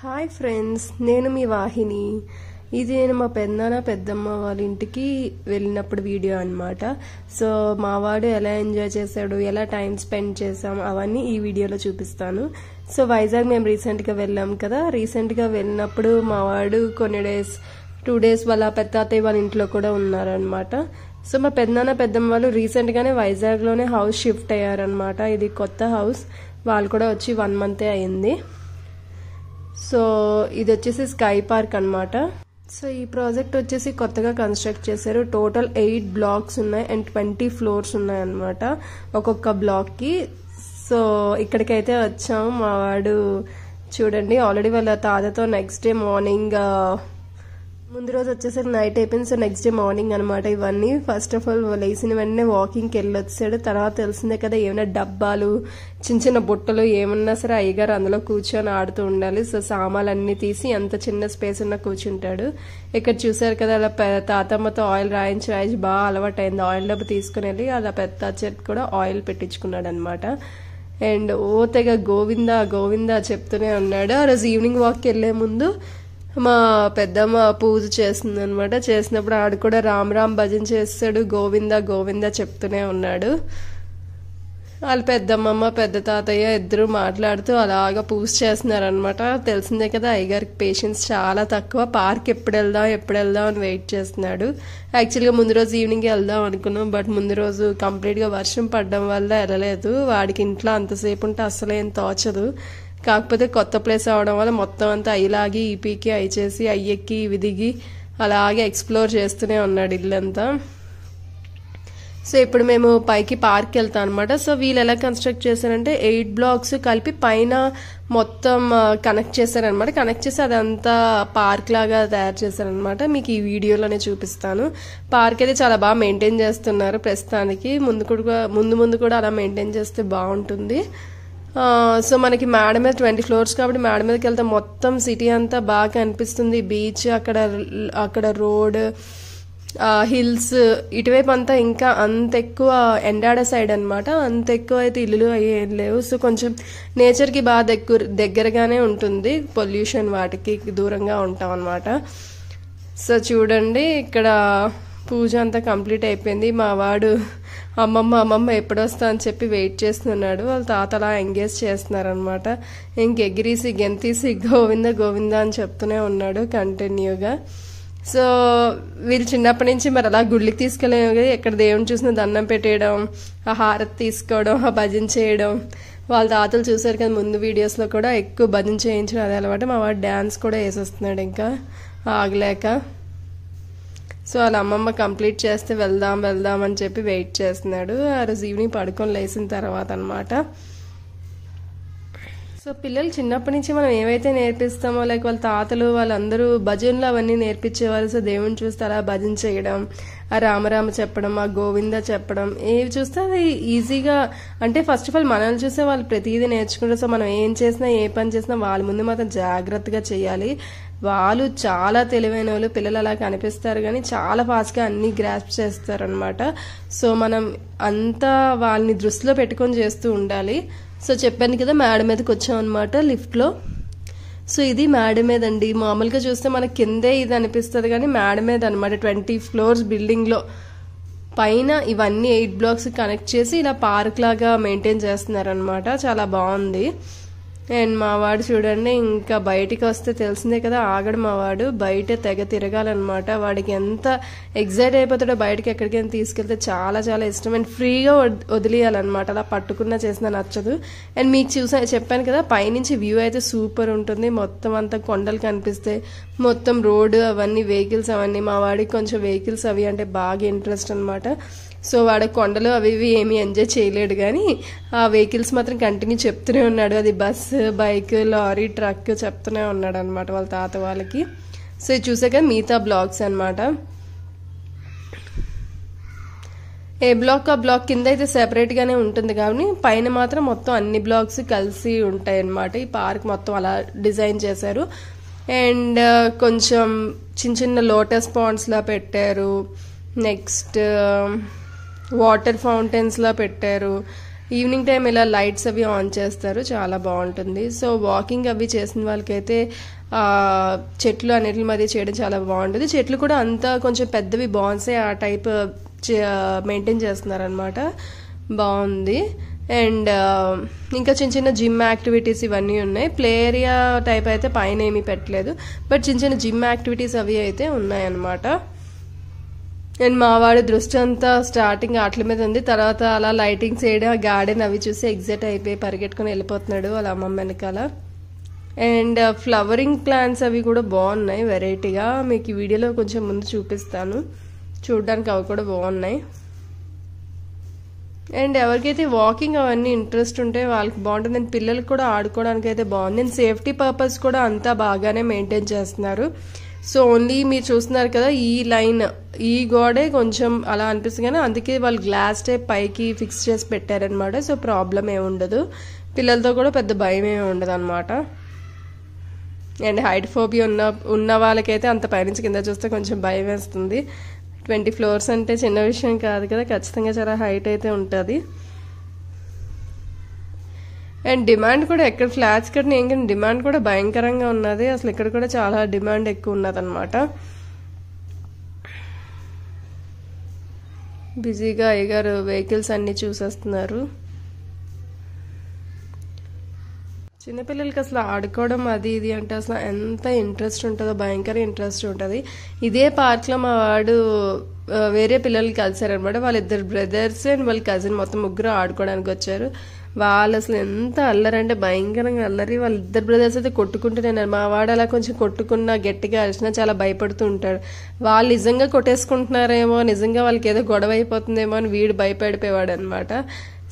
Hi friends, నేను మీ వాహిని. ఇది నేను మా పెద్దనాన్న పెద్దమ్మ వాళ్ళ ఇంటికి వెళ్ళినప్పుడు వీడియో అన్నమాట. సో మావాడు ఎలా ఎంజాయ్ చేశాడు, ఎలా టైం స్పెండ్ చేసాం అవన్నీ ఈ వీడియోలో చూపిస్తాను. సో వైజాగ్ మేము రీసెంట్గా వెళ్ళాం కదా. రీసెంట్గా వెళ్ళినప్పుడు మావాడు కొన్ని డేస్ 2 days వాళ్ళ పెద్దతాతయ్య వాళ్ళ ఇంట్లో కూడా ఉన్నారనమాట. సో మా పెద్దనాన్న పెద్దమ్మ వాళ్ళు రీసెంట్గానే వైజాగ్లోనే హౌస్ షిఫ్ట్ అయ్యారనమాట. ఇది కొత్త హౌస్. వాళ్ళు కూడా వచ్చి 1 month అయింది. సో ఇది వచ్చేసి స్కై పార్క్ అన్నమాట. సో ఈ ప్రాజెక్ట్ వచ్చేసి కొత్తగా కన్స్ట్రక్ట్ చేశారు. టోటల్ 8 blocks ఉన్నాయి అండ్ 20 floors ఉన్నాయి అన్నమాట ఒక్కొక్క బ్లాక్ కి. సో ఇక్కడికైతే వచ్చాం. మా వాడు చూడండి ఆల్రెడీ వాళ్ళ తాతతో నెక్స్ట్ డే మార్నింగ్, ముందు రోజు వచ్చేసరికి నైట్ అయిపోయింది. సో నెక్స్ట్ డే మార్నింగ్ అనమాట ఇవన్నీ. ఫస్ట్ ఆఫ్ ఆల్ లేచిన వెంటనే వాకింగ్కి వెళ్ళి వచ్చాడు. తర్వాత తెలిసిందే కదా, ఏమైనా డబ్బాలు చిన్న చిన్న బుట్టలు ఏమన్నా సరే అయ్యగారు అందులో కూర్చొని ఆడుతూ ఉండాలి. సో సామాన్లన్నీ తీసి ఎంత చిన్న స్పేస్ ఉన్నా కూర్చుంటాడు. ఇక్కడ చూసారు కదా, అలా తాతమ్మతో ఆయిల్ రాయించి బాగా అలవాటు అయింది. ఆయిల్ డబ్బు తీసుకుని వెళ్ళి అలా పెద్ద చెట్టు కూడా ఆయిల్ పెట్టించుకున్నాడు అనమాట. అండ్ తెగ గోవిందా గోవిందా చెప్తూనే ఉన్నాడు. ఆ రోజు ఈవినింగ్ వాక్కి వెళ్లే ముందు మా పెద్దమ్మ పూజ చేస్తుంది అనమాట. చేసినప్పుడు ఆడు కూడా రామ్ రామ్ భజన చేస్తాడు, గోవిందా గోవిందా చెప్తూనే ఉన్నాడు. వాళ్ళ పెద్దమ్మమ్మ పెద్ద తాతయ్య ఇద్దరు మాట్లాడుతూ అలాగా పూజ చేస్తున్నారనమాట. తెలిసిందే కదా, అయ్యగారికి పేషెన్స్ చాలా తక్కువ. పార్క్ ఎప్పుడు వెళ్దాం అని వెయిట్ చేస్తున్నాడు. యాక్చువల్గా ముందు రోజు ఈవినింగ్ వెళ్దాం అనుకున్నాం, బట్ ముందు రోజు కంప్లీట్గా వర్షం పడడం వల్ల వెళ్ళలేదు. వాడికి ఇంట్లో అంతసేపు ఉంటే అసలు ఏం తోచదు. కాకపోతే కొత్త ప్లేస్ అవడం వల్ల మొత్తం అంతా అయ్యిలాగి ఈపీకి చేసి అయ్యెక్కి ఇవి దిగి అలాగే ఎక్స్ప్లోర్ చేస్తూనే ఉన్నాడు ఇల్లంతా. సో ఇప్పుడు మేము పైకి పార్క్ వెళ్తాం అనమాట. సో వీళ్ళు ఎలా కన్స్ట్రక్ట్ చేశారంటే 8 blocks కలిపి పైన మొత్తం కనెక్ట్ చేశారనమాట. కనెక్ట్ చేసి అదంతా పార్క్ లాగా తయారు చేశారనమాట. మీకు ఈ వీడియోలోనే చూపిస్తాను. పార్క్ అయితే చాలా బాగా మెయింటైన్ చేస్తున్నారు ప్రస్తుతానికి. ముందు కూడా అలా మెయింటైన్ చేస్తే బాగుంటుంది. సో మనకి మేడ మీద 20 floors కాబట్టి మేడ మీదకి వెళ్తే మొత్తం సిటీ అంతా బాగా కనిపిస్తుంది. బీచ్, అక్కడ రోడ్, హిల్స్, ఇటువైపు అంతా ఇంకా అంత ఎక్కువ ఎండాడ సైడ్ అనమాట. అంత ఎక్కువ అయితే ఇల్లులు ఏం లేవు. సో కొంచెం నేచర్కి బాగా దగ్గరగానే ఉంటుంది. పొల్యూషన్ వాటికి దూరంగా ఉంటాం అనమాట. సో చూడండి, ఇక్కడ పూజ అంతా కంప్లీట్ అయిపోయింది. మా వాడు అమ్మమ్మ ఎప్పుడొస్తా అని చెప్పి వెయిట్ చేస్తున్నాడు. వాళ్ళ తాత అలా ఎంగేజ్ చేస్తున్నారనమాట. ఇంకెగిరీసి గెంతీసి గోవింద గోవింద అని చెప్తూనే ఉన్నాడు కంటిన్యూగా. సో వీళ్ళు చిన్నప్పటి నుంచి మరి అలా గుళ్ళకి తీసుకెళ్ళేది, ఎక్కడ దేవుని చూసిన దండం పెట్టేయడం, ఆ హారతి తీసుకోవడం, ఆ భజన చేయడం. వాళ్ళ తాతలు చూసారు కదా ముందు వీడియోస్లో కూడా, ఎక్కువ భజన చేయించడం అదే అలవాటు. మా వాడు డ్యాన్స్ కూడా వేసేస్తున్నాడు ఇంకా ఆగలేక. సో వాళ్ళ అమ్మమ్మ కంప్లీట్ చేస్తే వెళ్దాం అని చెప్పి వెయిట్ చేస్తున్నాడు. ఆ రోజు ఈవినింగ్ పడుకొని లేచిన తర్వాత అనమాట. సో పిల్లలు చిన్నప్పటి నుంచి మనం ఏవైతే నేర్పిస్తామో, లైక్ వాళ్ళ తాతలు వాళ్ళందరూ భజనలు అవన్నీ నేర్పించేవారు. సో దేవుని చూస్తే అలా భజన చేయడం, ఆ రామరామ చెప్పడం, ఆ గోవింద చెప్పడం, ఏవి చూస్తే అవి ఈజీగా, అంటే ఫస్ట్ ఆఫ్ ఆల్ మనల్ని చూస్తే వాళ్ళు ప్రతిదీ నేర్చుకుంటారు. సో మనం ఏం చేసినా ఏ పని చేసినా వాళ్ళ ముందు మాత్రం జాగ్రత్తగా చేయాలి. వాళ్ళు చాలా తెలివైన వాళ్ళు. పిల్లలు అలా కనిపిస్తారు కానీ చాలా ఫాస్ట్గా అన్ని గ్రాస్ప్ చేస్తారనమాట. సో మనం అంతా వాళ్ళని దృష్టిలో పెట్టుకొని చేస్తూ ఉండాలి. సో చెప్పాను కదా, మేడ మీదకి వచ్చాం అనమాట లిఫ్ట్లో. సో ఇది మేడ మీద అండి. మామూలుగా చూస్తే మనకి కిందే ఇది అనిపిస్తుంది కానీ మేడ మీద అనమాట. 20 floors బిల్డింగ్లో పైన ఇవన్నీ 8 blocks కనెక్ట్ చేసి ఇలా పార్క్ లాగా మెయింటైన్ చేస్తున్నారనమాట. చాలా బాగుంది. అండ్ మా వాడు చూడండి, ఇంకా బయటికి వస్తే తెలిసిందే కదా, ఆగడు మా వాడు. బయట తెగ తిరగాలన్నమాట. వాడికి ఎంత ఎగ్జైట్ అయిపోతాడో బయటకి ఎక్కడికైనా తీసుకెళ్తే. చాలా చాలా ఇష్టం. అండ్ ఫ్రీగా వదిలేయాలన్నమాట. అలా పట్టుకున్నా చేసినా నచ్చదు. అండ్ మీకు చెప్పాను కదా, పైనుంచి వ్యూ అయితే సూపర్ ఉంటుంది. మొత్తం అంతా కొండలు కనిపిస్తాయి, మొత్తం రోడ్డు అవన్నీ, వెహికల్స్ అవన్నీ. మా వాడికి కొంచెం వెహికల్స్ అవి అంటే బాగా ఇంట్రెస్ట్ అనమాట. సో వాడు కొండలు అవి ఇవి ఏమీ ఎంజాయ్ చేయలేడు కానీ ఆ వెహికల్స్ మాత్రం కంటిన్యూ చెప్తూనే ఉన్నాడు. అది బస్సు, బైక్, లారీ, ట్రక్ చెప్తూనే ఉన్నాడు అనమాట వాళ్ళ తాత వాళ్ళకి. సో ఇది చూసాక మిగతా బ్లాక్స్ అనమాట. ఏ బ్లాక్ ఆ బ్లాక్ కింద అయితే సెపరేట్గానే ఉంటుంది కానీ పైన మాత్రం మొత్తం అన్ని బ్లాక్స్ కలిసి ఉంటాయి అనమాట. ఈ పార్క్ మొత్తం అలా డిజైన్ చేశారు. అండ్ కొంచెం చిన్న లోటస్ పాండ్స్లా పెట్టారు. నెక్స్ట్ వాటర్ ఫౌంటైన్స్లా పెట్టారు. ఈవినింగ్ టైం ఇలా లైట్స్ అవి ఆన్ చేస్తారు, చాలా బాగుంటుంది. సో వాకింగ్ అవి చేసిన వాళ్ళకైతే చెట్లు అన్నిటి మధ్య చేయడం చాలా బాగుంటుంది. చెట్లు కూడా అంతా కొంచెం పెద్దవి బాన్సే ఆ టైప్ మెయింటైన్ చేస్తున్నారనమాట, బాగుంది. అండ్ ఇంకా చిన్న చిన్న జిమ్ యాక్టివిటీస్ ఇవన్నీ ఉన్నాయి. ప్లే ఏరియా టైప్ అయితే పైన ఏమీ పెట్టలేదు, బట్ చిన్న చిన్న జిమ్ యాక్టివిటీస్ అవి అయితే ఉన్నాయన్నమాట. అండ్ మా వాడి దృష్టి అంతా స్టార్టింగ్ ఆటల మీద ఉంది, తర్వాత అలా లైటింగ్స్ వేయడం, గార్డెన్ అవి చూసి ఎగ్జైట్ అయిపోయి పరిగెట్టుకుని వెళ్ళిపోతున్నాడు వాళ్ళ అమ్మమ్మ వెనకాల. అండ్ ఫ్లవరింగ్ ప్లాంట్స్ అవి కూడా బాగున్నాయి వెరైటీగా, మీకు ఈ వీడియోలో కొంచెం ముందు చూపిస్తాను, చూడడానికి అవి కూడా బాగున్నాయి. అండ్ ఎవరికైతే వాకింగ్ అవన్నీ ఇంట్రెస్ట్ ఉంటే వాళ్ళకి బాగుంటుంది. అండ్ పిల్లలకు కూడా ఆడుకోవడానికి అయితే బాగుంది. అండ్ సేఫ్టీ పర్పస్ కూడా అంతా బాగానే మెయింటైన్ చేస్తున్నారు. సో ఓన్లీ మీరు చూస్తున్నారు కదా ఈ లైన్, ఈ గోడే కొంచెం అలా అనిపిస్తుంది, కానీ అందుకే వాళ్ళు గ్లాస్ టైప్ పైకి ఫిక్స్ చేసి పెట్టారనమాట. సో ప్రాబ్లం ఏమి ఉండదు, పిల్లలతో కూడా పెద్ద భయం ఏమి ఉండదు అనమాట. అండ్ హైట్ ఫోబియా ఉన్న వాళ్ళకైతే అంత పైనుంచి కింద చూస్తే కొంచెం భయం వేస్తుంది. 20 floors అంటే చిన్న విషయం కాదు కదా, ఖచ్చితంగా చాలా హైట్ అయితే ఉంటుంది. అండ్ డిమాండ్ కూడా ఎక్కడ ఫ్లాట్స్ కట్టిన ఏం కానీ డిమాండ్ కూడా భయంకరంగా ఉన్నది, అసలు ఇక్కడ కూడా చాలా డిమాండ్ ఎక్కువ ఉన్నది అనమాట. బిజీగా అయ్యగారు వెహికల్స్ అన్ని చూసేస్తున్నారు. చిన్నపిల్లలకి అసలు ఆడుకోవడం అది ఇది అంటే అసలు ఎంత ఇంట్రెస్ట్ ఉంటుందో, భయంకర ఇంట్రెస్ట్ ఉంటుంది. ఇదే పార్క్లో మా వాడు వేరే పిల్లలు కలిసారనమాట, వాళ్ళిద్దరు బ్రదర్స్ అండ్ వాళ్ళ కజిన్ మొత్తం ముగ్గురు ఆడుకోవడానికి వచ్చారు. వాళ్ళు అసలు ఎంత అల్లరంటే భయంకరంగా అల్లరి. వాళ్ళిద్దరు బ్రదర్స్ అయితే కొట్టుకుంటూనే, మా వాడు అలా కొంచెం కొట్టుకున్నా గట్టిగా అరిచినా చాలా భయపడుతూ ఉంటాడు. వాళ్ళు నిజంగా కొట్టేసుకుంటున్నారేమో, నిజంగా వాళ్ళకి ఏదో గొడవ అయిపోతుందేమో అని వీడు భయపడిపోయేవాడు అనమాట.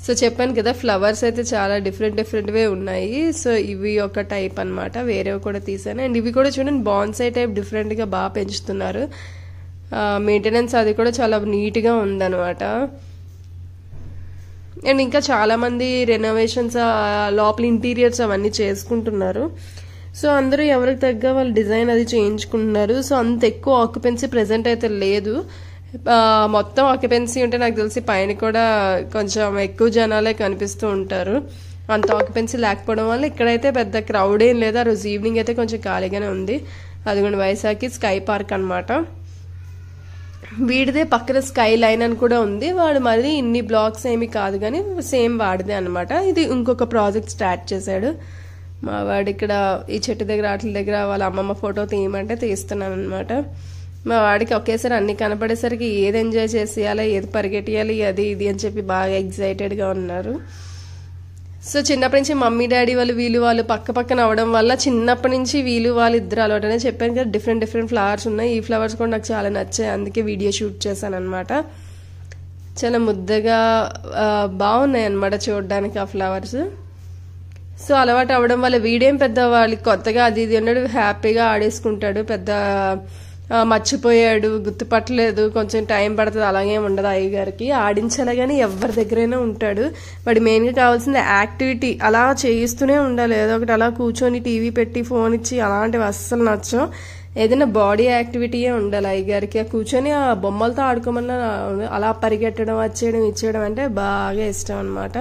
సో చెప్పాను కదా ఫ్లవర్స్ అయితే చాలా డిఫరెంట్వే ఉన్నాయి. సో ఇవి ఒక టైప్ అనమాట, వేరేవి కూడా తీసాను. అండ్ ఇవి కూడా చూడండి బాన్సై టైప్ డిఫరెంట్గా బాగా పెంచుతున్నారు. మెయింటెనెన్స్ అది కూడా చాలా నీట్గా ఉందన్నమాట. అండ్ ఇంకా చాలామంది రెనోవేషన్స్ లోపల ఇంటీరియర్స్ అవన్నీ చేసుకుంటున్నారు. సో అందరూ ఎవరికి తగ్గ వాళ్ళు డిజైన్ అది చేయించుకుంటున్నారు. సో అంత ఎక్కువ ఆక్యుపెన్సీ ప్రెజెంట్ అయితే లేదు. మొత్తం ఆక్యుపెన్సీ ఉంటే నాకు తెలిసి పైన కూడా కొంచెం ఎక్కువ జనాలే కనిపిస్తూ ఉంటారు. అంత ఆక్యుపెన్సీ లేకపోవడం వల్ల ఇక్కడైతే పెద్ద క్రౌడ్ ఏం లేదు. ఆ రోజు ఈవినింగ్ అయితే కొంచెం ఖాళీగానే ఉంది. అదిగోండి వైజాగ్కి స్కై పార్క్ అనమాట. వీడిదే పక్కన స్కై లైన్ అని కూడా ఉంది. వాడు మరి ఇన్ని బ్లాక్స్ ఏమి కాదు కానీ సేమ్ వాడిదే అనమాట. ఇది ఇంకొక ప్రాజెక్ట్ స్టార్ట్ చేశాడు మా వాడు. ఇక్కడ ఈ చెట్టు దగ్గర వాటి దగ్గర వాళ్ళ అమ్మమ్మ ఫోటో తీయమంటే తీస్తున్నాను అనమాట. మా వాడికి ఒకేసారి అన్ని కనపడేసరికి ఏది ఎంజాయ్ చేసేయాలి, ఏది పరిగెట్టియాలి, అది ఇది అని చెప్పి బాగా ఎగ్జైటెడ్గా ఉన్నారు. సో చిన్నప్పటి నుంచి మమ్మీ డాడీ వాళ్ళు పక్క పక్కన అవడం వల్ల చిన్నప్పటి నుంచి వాళ్ళు ఇద్దరు అలవాటనే చెప్పాను కదా. డిఫరెంట్ ఫ్లవర్స్ ఉన్నాయి. ఈ ఫ్లవర్స్ కూడా నాకు చాలా నచ్చాయి, అందుకే వీడియో షూట్ చేశాను అనమాట. చాలా ముద్దగా బాగున్నాయి అనమాట చూడడానికి ఆ ఫ్లవర్స్. సో అలవాటు అవ్వడం వల్ల వీడేం పెద్ద వాళ్ళకి కొత్తగా అది ఇది అన్నాడు, హ్యాపీగా ఆడేసుకుంటాడు. పెద్ద మర్చిపోయాడు, గుర్తుపట్టలేదు, కొంచెం టైం పడుతుంది, అలాగే ఉండదు. అయ్యగారికి ఆడించాలి కానీ ఎవరి దగ్గరైనా ఉంటాడు. వాడి మెయిన్గా కావాల్సింది యాక్టివిటీ, అలా చేయిస్తూనే ఉండాలి ఏదో ఒకటి. అలా కూర్చొని టీవీ పెట్టి ఫోన్ ఇచ్చి అలాంటివి అస్సలు నచ్చం. ఏదైనా బాడీ యాక్టివిటీయే ఉండాలి అయ్యగారికి. కూర్చొని ఆ బొమ్మలతో ఆడుకోమన్నా అలా పరిగెట్టడం, వచ్చేయడం, ఇచ్చేయడం అంటే బాగా ఇష్టం అనమాట.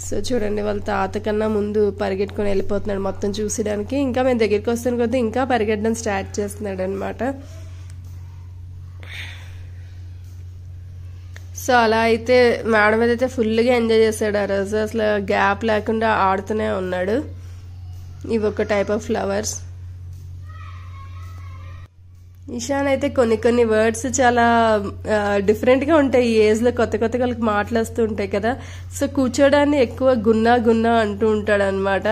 సో చూడండి వాళ్ళ తాత కన్నా ముందు పరిగెట్టుకుని వెళ్ళిపోతున్నాడు మొత్తం చూసేయడానికి. ఇంకా మేము దగ్గరికి వస్తున్న కొద్దీ ఇంకా పరిగెట్టడం స్టార్ట్ చేస్తున్నాడు అనమాట. సో అలా అయితే మేడం మీద అయితే ఫుల్గా ఎంజాయ్ చేశాడు ఆ రోజు. అసలు గ్యాప్ లేకుండా ఆడుతూనే ఉన్నాడు. ఇవి ఒక టైప్ ఆఫ్ ఫ్లవర్స్. ఇషాన్ అయితే కొన్ని వర్డ్స్ చాలా డిఫరెంట్గా ఉంటాయి. ఈ ఏజ్లో కొత్త వాళ్ళకి మాటలు వస్తూ ఉంటాయి కదా. సో కూర్చోడాన్ని ఎక్కువ గున్నా అంటూ ఉంటాడు అనమాట.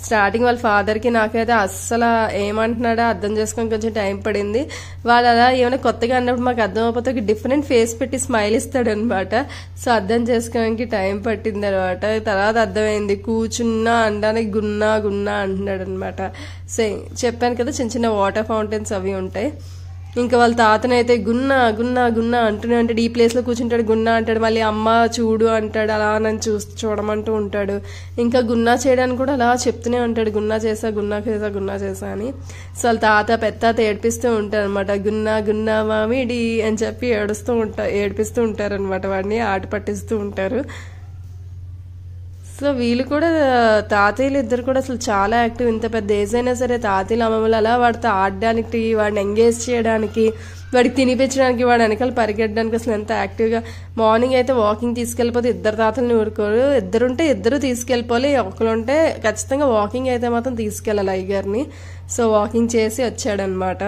స్టార్టింగ్ వాళ్ళ ఫాదర్కి నాకైతే అస్సలు ఏమంటున్నాడో అర్థం చేసుకొని కొంచెం టైం పడింది. వాళ్ళు అలా ఏమైనా కొత్తగా అన్నప్పుడు మాకు అర్థం అయిపోతే ఒక డిఫరెంట్ ఫేస్ పెట్టి స్మైల్ ఇస్తాడు అనమాట. సో అర్థం చేసుకోవడానికి టైం పట్టింది అనమాట. తర్వాత అర్థమైంది, కూర్చున్నా అనడానికి గున్నా అంటున్నాడు అనమాట. సో చెప్పాను కదా చిన్న వాటర్ ఫౌంటైన్స్ అవి ఉంటాయి. ఇంకా వాళ్ళ తాతనైతే గున్నా అంటూనే ఉంటాడు. ఈ ప్లేస్లో కూర్చుంటాడు, గున్నా అంటాడు, మళ్ళీ అమ్మ చూడు అంటాడు, అలా నన్ను చూడమంటూ ఉంటాడు. ఇంకా గున్నా చేయడానికి కూడా అలా చెప్తూనే ఉంటాడు, గున్నా చేసా అని. సో వాళ్ళ పెద్ద తాత ఏడిపిస్తూ ఉంటారు అనమాట. గున్నా మామిడి అని చెప్పి ఏడిపిస్తూ ఉంటారు అనమాట. వాడిని ఆట పట్టిస్తూ ఉంటారు. సో వీళ్ళు కూడా తాతయ్యలు ఇద్దరు కూడా అసలు చాలా యాక్టివ్. ఇంత పెద్ద ఏజ్ అయినా సరే తాతయ్యలు అమ్మమ్మలు అలా వాడితో ఆడడానికి, వాడిని ఎంగేజ్ చేయడానికి, వాడికి తినిపించడానికి, వాడు వెనకాల పరిగెట్టడానికి అసలు ఎంత యాక్టివ్గా. మార్నింగ్ అయితే వాకింగ్ తీసుకెళ్ళిపోతే ఇద్దరు తాతల్ని ఊరుకోరు, ఇద్దరుంటే ఇద్దరు తీసుకెళ్ళిపోవాలి, ఒకరుంటే ఖచ్చితంగా వాకింగ్ అయితే మాత్రం తీసుకెళ్ళాలి అయ్యగారిని. సో వాకింగ్ చేసి వచ్చాడనమాట.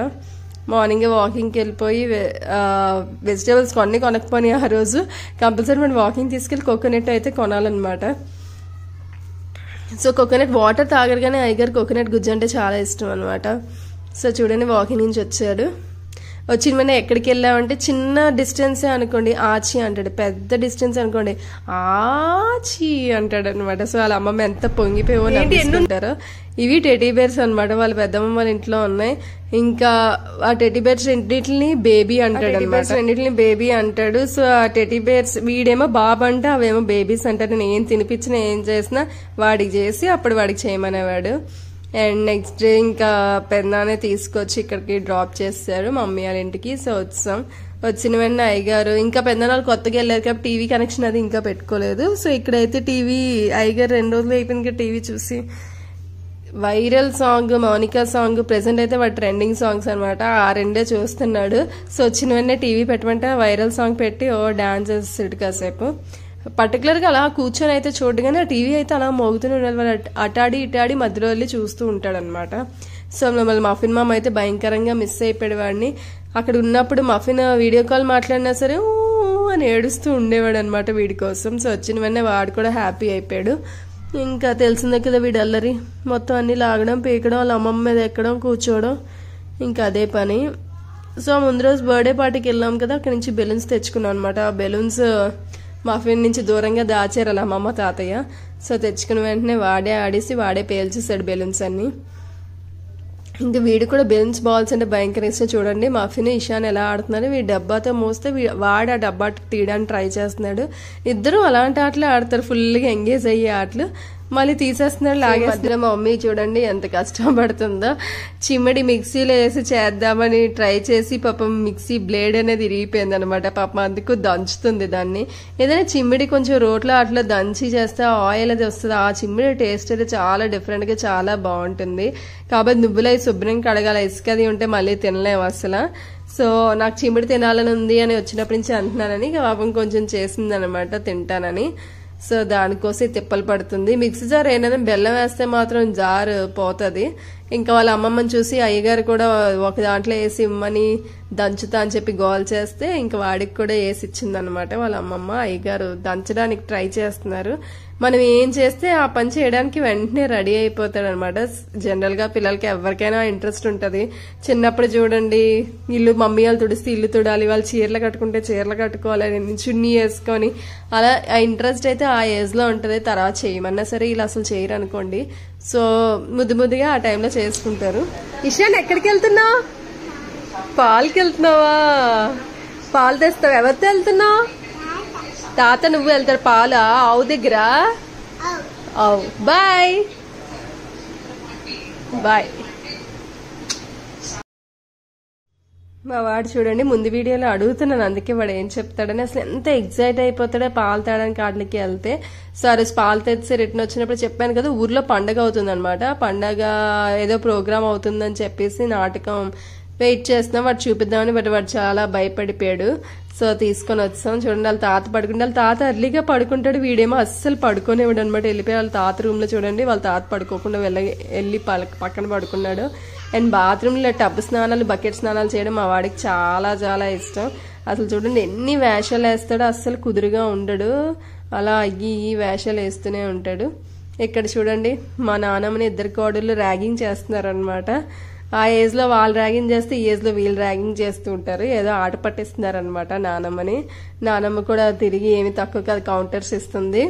మార్నింగే వాకింగ్కి వెళ్ళిపోయి వెజిటేబుల్స్ కొనకపోయి ఆ రోజు కంపల్సరీ మనం వాకింగ్ తీసుకెళ్ళి కోకోనట్ అయితే కొనాలన్నమాట. సో కోకోనట్ వాటర్ తాగరగానే అయ్యగారు కోకోనట్ గుజ్జు అంటే చాలా ఇష్టం అనమాట. సో చూడండి వాకింగ్ నుంచి వచ్చాడు. వచ్చిన వెంటనే ఎక్కడికి వెళ్ళామంటే చిన్న డిస్టెన్సే అనుకోండి ఆచి అంటాడు, పెద్ద డిస్టెన్స్ అనుకోండి ఆచి అంటాడు అనమాట. సో వాళ్ళ అమ్మమ్మ ఎంత పొంగిపోయో నవ్వుతుంటారో. ఇవి టెడ్డీ బేర్స్ అనమాట, వాళ్ళ పెద్దమ్మ వాళ్ళ ఇంట్లో ఉన్నాయి. ఇంకా ఆ టెడ్డీ బేర్స్ రెండింటిని బేబీ అంటాడు అనమాట, రెండింటిని బేబీ అంటాడు. సో ఆ టెడ్డీ బేర్స్ వీడేమో బాబు అంటే అవేమో బేబీస్ అంటారు. నేను ఏం తినిపించినా ఏం చేసినా వాడికి చేసి అప్పుడు వాడికి చేయమనేవాడు. అండ్ నెక్స్ట్ డే ఇంకా పెద్దనానే తీసుకొచ్చి ఇక్కడికి డ్రాప్ చేస్తారు మమ్మీ వాళ్ళ ఇంటికి. సో వచ్చిన వెంటనే అయ్యగారు ఇంకా పెద్దనాలు కొత్తగా వెళ్ళారు కాబట్టి టీవీ కనెక్షన్ అది ఇంకా పెట్టుకోలేదు. సో ఇక్కడైతే టీవీ అయ్యగారు 2 రోజులు అయిపోయింది టీవీ చూసి. Viral song Mounika song present అయితే వాడు ట్రెండింగ్ సాంగ్స్ అనమాట, ఆ 2 చూస్తున్నాడు. సో వచ్చిన వెంటనే టీవీ పెట్టమంటే వైరల్ సాంగ్ పెట్టి డాన్స్ చేస్తాడు కాసేపు. పర్టికులర్గా అలా కూర్చొని అయితే చూడగానే ఆ టీవీ అయితే అలా మోగుతూనే ఉండాలి. వాళ్ళు అటాడి ఇటాడి మధ్యలో వెళ్ళి చూస్తూ ఉంటాడనమాట. సో మమ్మల్ని మఫిన్ మామ అయితే భయంకరంగా మిస్ అయిపోయాడు వాడిని. అక్కడ ఉన్నప్పుడు మఫిన్ వీడియో కాల్ మాట్లాడినా సరే అని ఏడుస్తూ ఉండేవాడు అనమాట వీడి కోసం. సో వచ్చిన వెంటనే వాడు కూడా హ్యాపీ అయిపోయాడు. ఇంకా తెలిసిందే కదా వీడు అల్లరి, మొత్తం అన్ని లాగడం పీకడం, వాళ్ళ అమ్మమ్మ మీద ఎక్కడం కూర్చోవడం, ఇంకా అదే పని. సో ముందు రోజు బర్త్డే పార్టీకి వెళ్ళాం కదా, అక్కడి నుంచి బెలూన్స్ తెచ్చుకున్నాం అనమాట. ఆ బెలూన్స్ మఫిన్ నుంచి దూరంగా దాచారు అలా అమ్మమ్మ తాతయ్య. సో తెచ్చుకున్న వెంటనే వాడే ఆడేసి వాడే పేల్చేసాడు బెలూన్స్ అన్ని. ఇంకా వీడు కూడా బెలూన్స్ బాల్స్ అంటే భయంకర ఇష్టం. చూడండి మఫిన్ ఇషాన్ ఎలా ఆడుతున్నారు, వీడి డబ్బాతో మోస్తే వాడు ఆ డబ్బా తీయడానికి ట్రై చేస్తున్నాడు. ఇద్దరు అలాంటి ఆటలు ఆడతారు, ఫుల్గా ఎంగేజ్ అయ్యే ఆటలు. మళ్ళీ తీసేస్తున్నాడు లాగేస్తున్నా. మా మమ్మీ చూడండి ఎంత కష్టపడుతుందో. చిమ్మడి మిక్సీలో వేసి చేద్దామని ట్రై చేసి పాపం మిక్సీ బ్లేడ్ అనేది ఇరిగిపోయింది అనమాట. పాపం అందుకు దంచుతుంది దాన్ని. ఏదైనా చిమ్మిడి కొంచెం రోట్లో అట్లా దంచి చేస్తే ఆయిల్ అది వస్తుంది. ఆ చిమ్మిడి టేస్ట్ అయితే చాలా డిఫరెంట్ గా చాలా బాగుంటుంది. కాబట్టి నువ్వులై శుభ్రంగా కడగాలి, ఇసుక అది ఉంటే మళ్ళీ తినలేము అసలు. సో నాకు చిమ్మిడి తినాలని ఉంది అని వచ్చినప్పటి నుంచి అంటున్నానని పాపం కొంచెం చేసింది అనమాట తింటానని. సో దానికోసం తిప్పలు పడుతుంది. మిక్సీ జార్ ఏదైనా బెల్లం వేస్తే మాత్రం జార్ పోతుంది. ఇంకా వాళ్ళ అమ్మమ్మని చూసి అయ్యగారు కూడా ఒక దాంట్లో వేసి ఇమ్మని దంచుతా అని చెప్పి గోల్ చేస్తే ఇంకా వాడికి కూడా వేసి ఇచ్చిందనమాట వాళ్ళ అమ్మమ్మ. అయ్యగారు దంచడానికి ట్రై చేస్తున్నారు. మనం ఏం చేస్తే ఆ పని చేయడానికి వెంటనే రెడీ అయిపోతాడు అనమాట. జనరల్ గా పిల్లలకి ఎవరికైనా ఇంట్రెస్ట్ ఉంటది. చిన్నప్పుడు చూడండి ఇల్లు మమ్మీ వాళ్ళు తుడిస్తే ఇల్లు తుడాలి, వాళ్ళు చీరలు కట్టుకుంటే చీరలు కట్టుకోవాలి, చున్నీ వేసుకొని అలా ఆ ఇంట్రెస్ట్ అయితే ఆ ఏజ్ లో ఉంటది. తర్వాత చేయమన్నా సరే ఇలా అసలు చేయరు అనుకోండి. సో ముద్దుగా ఆ టైంలో చేసుకుంటారు. ఇషాన్ ఎక్కడికి వెళ్తున్నావు? పాలకి వెళ్తున్నావా? పాలు తెస్తావు? ఎవరితో వెళ్తున్నావు? తాత నువ్వు వెళ్తారు పాలా? ఆవు దగ్గర ఆవు. Bye bye. మా వాడు చూడండి ముందు వీడియోలో అడుగుతున్నాను, అందుకే వాడు ఏం చెప్తాడని. అసలు ఎంత ఎగ్జైట్ అయిపోతాడో పాలు తాడానికి ఆటలకి వెళ్తే. సో ఆ రోజు పాలు తెచ్చి రిటర్న్ వచ్చినప్పుడు చెప్పాను కదా ఊర్లో పండగ అవుతుంది అనమాట. పండగ ఏదో ప్రోగ్రామ్ అవుతుందని చెప్పేసి నాటకం వెయిట్ చేస్తున్నాం, వాడు చూపిద్దామని. బట్ వాడు చాలా భయపడిపోయాడు. సో తీసుకొని వచ్చాం. చూడండి వాళ్ళ తాత పడుకుంటే, వాళ్ళ తాత ఎర్లీగా పడుకుంటాడు, వీడేమో అస్సలు పడుకోనివ్వడు అనమాట. వెళ్ళిపోయి వాళ్ళ తాత రూమ్ లో చూడండి వాళ్ళ తాత పడుకోకుండా వెళ్ళి పక్కన పడుకున్నాడు. అండ్ బాత్రూంలో టబ్ స్నానాలు బకెట్ స్నానాలు చేయడం మా వాడికి చాలా చాలా ఇష్టం. అసలు చూడండి ఎన్ని వేషాలు వేస్తాడో, అస్సలు కుదురుగా ఉండడు, అలా ఈ వేషాలు వేస్తూనే ఉంటాడు. ఇక్కడ చూడండి మా నాన్నమ్మని ఇద్దరు కోడళ్ళు ర్యాగింగ్ చేస్తున్నారు అనమాట. ఆ ఏజ్ లో వాళ్ళు ర్యాగింగ్ చేస్తే ఈ ఏజ్ లో వీళ్ళు ర్యాగింగ్ చేస్తూ ఉంటారు. ఏదో ఆట పట్టిస్తున్నారు అనమాట నానమ్మని. నానమ్మ కూడా తిరిగి ఏమి తక్కువ కాదు కౌంటర్స్ ఇస్తుంది.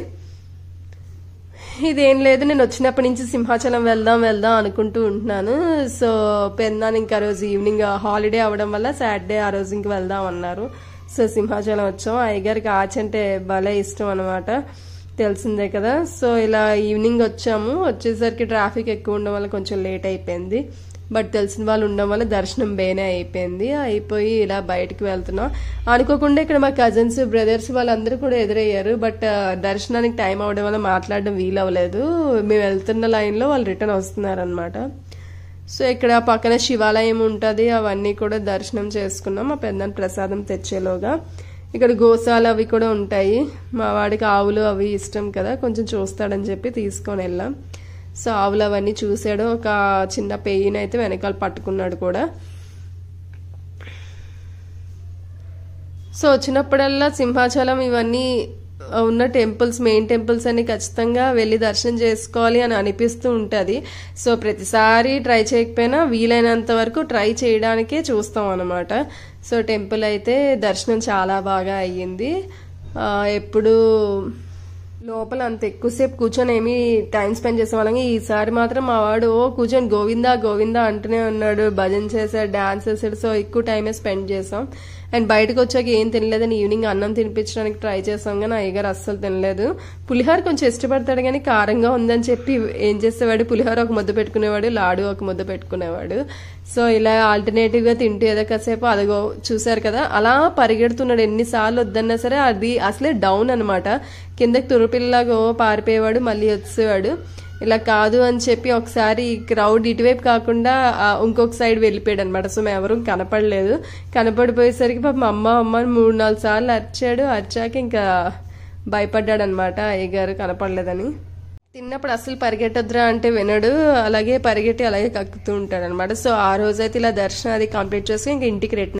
ఇదేం లేదు, నేను వచ్చినప్పటి నుంచి సింహాచలం వెళ్దాం అనుకుంటూ ఉంటున్నాను. సో పెన్నాను ఇంకా రోజు ఈవినింగ్ హాలిడే అవడం వల్ల సాటర్డే ఆ రోజు ఇంక వెళ్దాం అన్నారు. సో సింహాచలం వచ్చాం. అయ్యగారికి ఆచ అంటే భలే ఇష్టం అనమాట, తెలిసిందే కదా. సో ఇలా ఈవినింగ్ వచ్చాము. వచ్చేసరికి ట్రాఫిక్ ఎక్కువ ఉండడం వల్ల కొంచెం లేట్ అయిపోయింది. బట్ తెలిసిన వాళ్ళు ఉండడం వల్ల దర్శనం బేనే అయిపోయింది. అయిపోయి ఇలా బయటకు వెళ్తున్నాం. అనుకోకుండా ఇక్కడ మా కజిన్స్ బ్రదర్స్ వాళ్ళందరూ కూడా ఎదురయ్యారు. బట్ దర్శనానికి టైం అవడం వల్ల మాట్లాడడం వీలవ్వలేదు. మేము వెళ్తున్న లైన్లో వాళ్ళు రిటర్న్ వస్తున్నారనమాట. సో ఇక్కడ పక్కన శివాలయం ఉంటుంది, అవన్నీ కూడా దర్శనం చేసుకున్నాం మా పెద్దనాన్న ప్రసాదం తెచ్చేలోగా. ఇక్కడ గోశాల అవి కూడా ఉంటాయి. మా వాడికి ఆవులు అవి ఇష్టం కదా, కొంచెం చూస్తాడని చెప్పి తీసుకొని వెళ్ళాం. సో ఆవులు అవన్నీ చూసాడు. ఒక చిన్న పెయిన్ అయితే వెనకాల పట్టుకున్నాడు కూడా. సో వచ్చినప్పుడల్లా సింహాచలం ఇవన్నీ ఉన్న టెంపుల్స్, మెయిన్ టెంపుల్స్ అన్ని ఖచ్చితంగా వెళ్ళి దర్శనం చేసుకోవాలి అని అనిపిస్తూ ఉంటుంది. సో ప్రతిసారి ట్రై చేయకపోయినా వీలైనంత వరకు ట్రై చేయడానికే చూస్తాం అనమాట. సో టెంపుల్ అయితే దర్శనం చాలా బాగా అయ్యింది. ఎప్పుడు లోపల అంత ఎక్కువసేపు కూర్చొని ఏమి టైం స్పెండ్ చేసే వాళ్ళం. ఈసారి మాత్రం మా వాడు కూర్చొని గోవిందా గోవిందా అంటూనే ఉన్నాడు, భజన చేశాడు, డాన్స్ చేశాడు. సో ఎక్కువ టైమే స్పెండ్ చేసాం. అండ్ బయటకు వచ్చాక ఏం తినలేదని ఈవినింగ్ అన్నం తినిపించడానికి ట్రై చేసాం, కానీ అయ్యగారు అస్సలు తినలేదు. పులిహోర కొంచెం ఇష్టపడతాడు, కానీ కారంగా ఉందని చెప్పి ఏం చేసేవాడు, పులిహోర ఒక ముద్ద పెట్టుకునేవాడు, లాడు ఒక ముద్ద పెట్టుకునేవాడు. సో ఇలా ఆల్టర్నేటివ్ గా తింటూ ఏదో కాసేపు అదిగో చూసారు కదా, అలా పరిగెడుతున్నాడు. ఎన్నిసార్లు వద్దన్నా సరే అది అసలే డౌన్ అనమాట, కిందకి తురుపిల్లాగా పారిపోయేవాడు, మళ్ళీ వచ్చేవాడు. ఇలా కాదు అని చెప్పి ఒకసారి క్రౌడ్ ఇటువైపు కాకుండా ఇంకొక సైడ్ వెళ్ళిపోయాడు అనమాట. సో మేము ఎవరూ కనపడలేదు. కనపడిపోయేసరికి పాపం అమ్మ 3-4 సార్లు అరిచాడు. అరిచాక ఇంకా భయపడ్డాడు అనమాట అయ్యగారు కనపడలేదని. తిన్నప్పుడు అసలు పరిగెట్టొద్దురా అంటే వినడు, అలాగే పరిగెట్టి అలాగే కక్కుతూ ఉంటాడు అనమాట. సో ఆ రోజైతే ఇలా దర్శనం అది కంప్లీట్ చేసి ఇంక ఇంటికి రిటర్న్